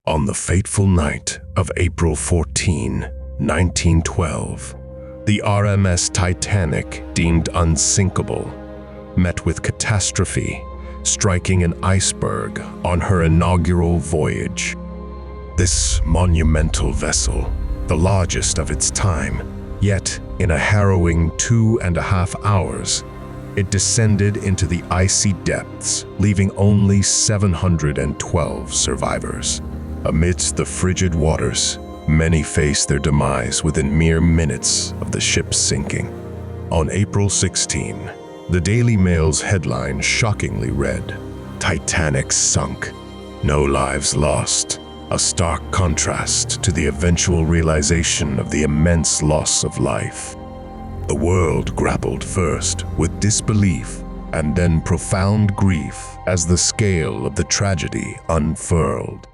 On the fateful night of April 14, 1912, the RMS Titanic, deemed unsinkable, met with catastrophe, striking an iceberg on her inaugural voyage. This monumental vessel, the largest of its time, yet in a harrowing 2.5 hours, it descended into the icy depths, leaving only 712 survivors. Amidst the frigid waters, many faced their demise within mere minutes of the ship's sinking. On April 16, the Daily Mail's headline shockingly read, "Titanic sunk, no lives lost," a stark contrast to the eventual realization of the immense loss of life. The world grappled first with disbelief and then profound grief as the scale of the tragedy unfurled.